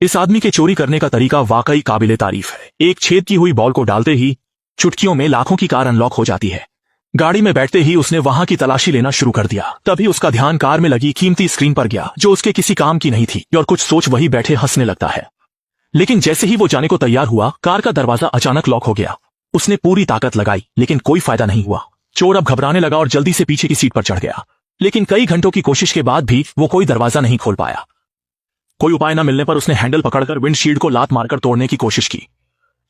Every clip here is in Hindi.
इस आदमी के चोरी करने का तरीका वाकई काबिले तारीफ है। एक छेद की हुई बॉल को डालते ही चुटकियों में लाखों की कार अनलॉक हो जाती है। गाड़ी में बैठते ही उसने वहां की तलाशी लेना शुरू कर दिया। तभी उसका ध्यान कार में लगी कीमती स्क्रीन पर गया जो उसके किसी काम की नहीं थी और कुछ सोच वही बैठे हंसने लगता है। लेकिन जैसे ही वो जाने को तैयार हुआ, कार का दरवाजा अचानक लॉक हो गया। उसने पूरी ताकत लगाई लेकिन कोई फायदा नहीं हुआ। चोर अब घबराने लगा और जल्दी से पीछे की सीट पर चढ़ गया। लेकिन कई घंटों की कोशिश के बाद भी वो कोई दरवाजा नहीं खोल पाया। कोई उपाय न मिलने पर उसने हैंडल पकड़कर विंडशील्ड को लात मारकर तोड़ने की कोशिश की।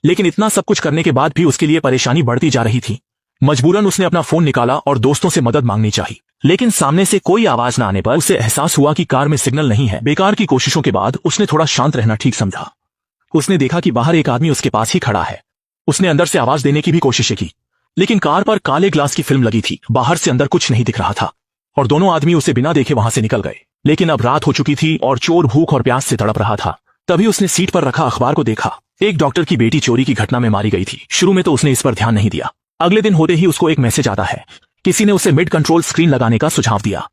लेकिन इतना सब कुछ करने के बाद भी उसके लिए परेशानी बढ़ती जा रही थी। मजबूरन उसने अपना फोन निकाला और दोस्तों से मदद मांगनी चाहिए। लेकिन सामने से कोई आवाज न आने पर उसे एहसास हुआ कि कार में सिग्नल नहीं है। बेकार की कोशिशों के बाद उसने थोड़ा शांत रहना ठीक समझा। उसने देखा कि बाहर एक आदमी उसके पास ही खड़ा है। उसने अंदर से आवाज देने की भी कोशिश की, लेकिन कार पर काले ग्लास की फिल्म लगी थी। बाहर से अंदर कुछ नहीं दिख रहा था और दोनों आदमी उसे बिना देखे वहां से निकल गए। लेकिन अब रात हो चुकी थी और चोर भूख और प्यास से तड़प रहा था। तभी उसने सीट पर रखा अखबार को देखा। एक डॉक्टर की बेटी चोरी की घटना में मारी गई थी। शुरू में तो उसने इस पर ध्यान नहीं दिया। अगले दिन होते ही उसको एक मैसेज आता है। किसी ने उसे मिड कंट्रोल स्क्रीन लगाने का सुझाव दिया।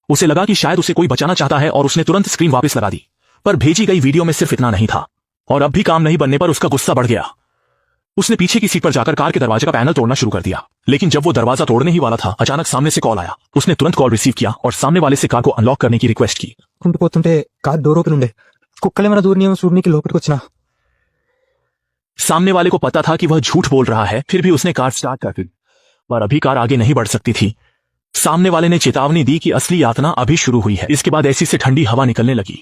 उसे लगा कि शायद उसे कोई बचाना चाहता है और उसने तुरंत स्क्रीन वापस लगा दी। पर भेजी गई वीडियो में सिर्फ इतना नहीं था और अब भी काम नहीं बनने पर उसका गुस्सा बढ़ गया। उसने पीछे की सीट पर जाकर कार के दरवाजे का पैनल तोड़ना शुरू कर दिया। लेकिन जब वो दरवाजा तोड़ने ही वाला था, अचानक सामने से कॉल आया। उसने तुरंत कॉल रिसीव किया और सामने वाले से कार को अनलॉक करने की रिक्वेस्ट की। कार डोर ओपन ఉండే కుక్కలే మన దూరం నియమం చూడనికి లోపలికి వచ్చినా। सामने वाले को पता था कि वह झूठ बोल रहा है, फिर भी उसने कार स्टार्ट कर दी। पर अभी कार आगे नहीं बढ़ सकती थी। सामने वाले ने चेतावनी दी कि असली यातना अभी शुरू हुई है। इसके बाद ऐसी से ठंडी हवा निकलने लगी।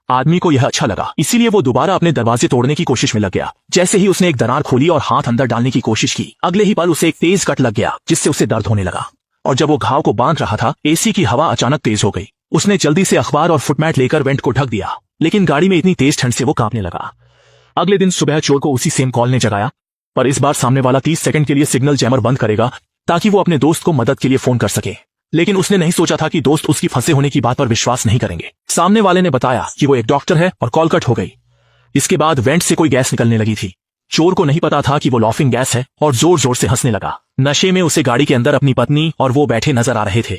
आदमी को यह अच्छा लगा, इसीलिए वो दोबारा अपने दरवाजे तोड़ने की कोशिश में लग गया। जैसे ही उसने एक दरार खोली और हाथ अंदर डालने की कोशिश की, अगले ही पल उसे एक तेज कट लग गया जिससे उसे दर्द होने लगा। और जब वो घाव को बांध रहा था, एसी की हवा अचानक तेज हो गई। उसने जल्दी से अखबार और फुटमैट लेकर वेंट को ढक दिया, लेकिन गाड़ी में इतनी तेज ठंड से वो कांपने लगा। अगले दिन सुबह चोर को उसी सेम कॉल ने जगाया, पर इस बार सामने वाला 30 सेकंड के लिए सिग्नल जैमर बंद करेगा ताकि वो अपने दोस्त को मदद के लिए फोन कर सके। लेकिन उसने नहीं सोचा था कि दोस्त उसकी फंसे होने की बात पर विश्वास नहीं करेंगे। सामने वाले ने बताया कि वो एक डॉक्टर है और कॉल कट हो गई। इसके बाद वेंट से कोई गैस निकलने लगी थी। चोर को नहीं पता था कि वो लॉफिंग गैस है और जोर जोर से हंसने लगा। नशे में उसे गाड़ी के अंदर अपनी पत्नी और वो बैठे नजर आ रहे थे।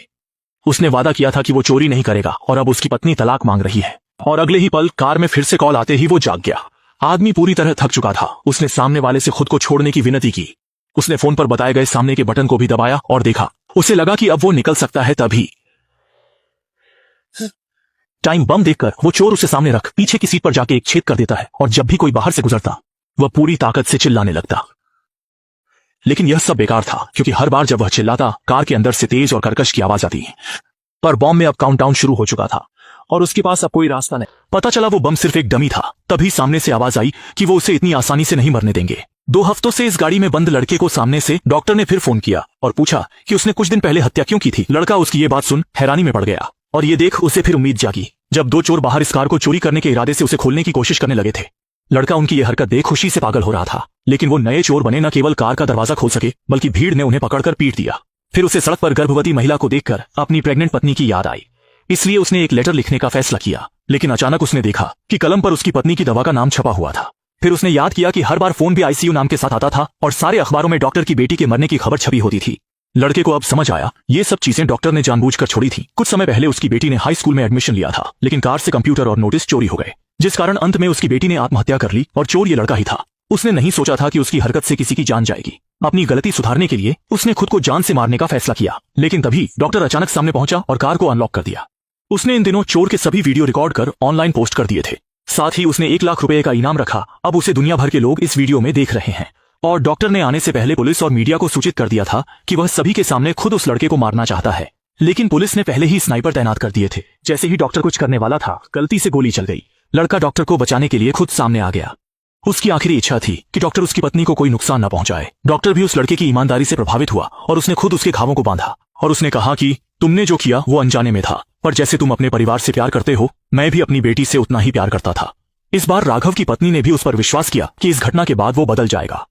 उसने वादा किया था कि वो चोरी नहीं करेगा और अब उसकी पत्नी तलाक मांग रही है। और अगले ही पल कार में फिर से कॉल आते ही वो जाग गया। आदमी पूरी तरह थक चुका था। उसने सामने वाले से खुद को छोड़ने की विनती की। उसने फोन पर बताए गए सामने के बटन को भी दबाया और देखा। उसे लगा कि अब वो निकल सकता है। तभी टाइम बम देखकर वो चोर उसे सामने रख पीछे की सीट पर जाके एक छेद कर देता है और जब भी कोई बाहर से गुजरता वह पूरी ताकत से चिल्लाने लगता। लेकिन यह सब बेकार था, क्योंकि हर बार जब वह चिल्लाता, कार के अंदर से तेज और कर्कश की आवाज आती। पर बॉम्ब में अब काउंटडाउन शुरू हो चुका था और उसके पास अब कोई रास्ता नहीं। पता चला वो बम सिर्फ एक डमी था। तभी सामने से आवाज आई कि वो उसे इतनी आसानी से नहीं मरने देंगे। 2 हफ्तों से इस गाड़ी में बंद लड़के को सामने से डॉक्टर ने फिर फोन किया और पूछा कि उसने कुछ दिन पहले हत्या क्यों की थी। लड़का उसकी ये बात सुन हैरानी में पड़ गया और ये देख उसे फिर उम्मीद जागी। जब 2 चोर बाहर इस कार को चोरी करने के इरादे से उसे खोलने की कोशिश करने लगे थे, लड़का उनकी ये हरकत देख खुशी से पागल हो रहा था। लेकिन वो नए चोर बने न केवल कार का दरवाजा खोल सके, बल्कि भीड़ ने उन्हें पकड़कर पीट दिया। फिर उसे सड़क पर गर्भवती महिला को देखकर अपनी प्रेग्नेंट पत्नी की याद आई। इसलिए उसने एक लेटर लिखने का फैसला किया। लेकिन अचानक उसने देखा कि कलम पर उसकी पत्नी की दवा का नाम छपा हुआ था। फिर उसने याद किया कि हर बार फोन भी आईसीयू नाम के साथ आता था और सारे अखबारों में डॉक्टर की बेटी के मरने की खबर छपी होती थी। लड़के को अब समझ आया, ये सब चीजें डॉक्टर ने जानबूझकर छोड़ी थी। कुछ समय पहले उसकी बेटी ने हाई स्कूल में एडमिशन लिया था, लेकिन कार से कंप्यूटर और नोटिस चोरी हो गए, जिस कारण अंत में उसकी बेटी ने आत्महत्या कर ली और चोर ये लड़का ही था। उसने नहीं सोचा था कि उसकी हरकत से किसी की जान जाएगी। अपनी गलती सुधारने के लिए उसने खुद को जान से मारने का फैसला किया। लेकिन तभी डॉक्टर अचानक सामने पहुंचा और कार को अनलॉक कर दिया। उसने इन दिनों चोर के सभी वीडियो रिकॉर्ड कर ऑनलाइन पोस्ट कर दिए थे। साथ ही उसने 1 लाख रुपए का इनाम रखा। अब उसे दुनिया भर के लोग इस वीडियो में देख रहे हैं। और डॉक्टर ने आने से पहले पुलिस और मीडिया को सूचित कर दिया था कि वह सभी के सामने खुद उस लड़के को मारना चाहता है। लेकिन पुलिस ने पहले ही स्नाइपर तैनात कर दिए थे। जैसे ही डॉक्टर कुछ करने वाला था, गलती से गोली चल गई। लड़का डॉक्टर को बचाने के लिए खुद सामने आ गया। उसकी आखिरी इच्छा थी कि डॉक्टर उसकी पत्नी को कोई नुकसान न पहुंचाए। डॉक्टर भी उस लड़के की ईमानदारी से प्रभावित हुआ और उसने खुद उसके घावों को बांधा। और उसने कहा कि तुमने जो किया वो अनजाने में था, पर जैसे तुम अपने परिवार से प्यार करते हो, मैं भी अपनी बेटी से उतना ही प्यार करता था। इस बार राघव की पत्नी ने भी उस पर विश्वास किया कि इस घटना के बाद वो बदल जाएगा।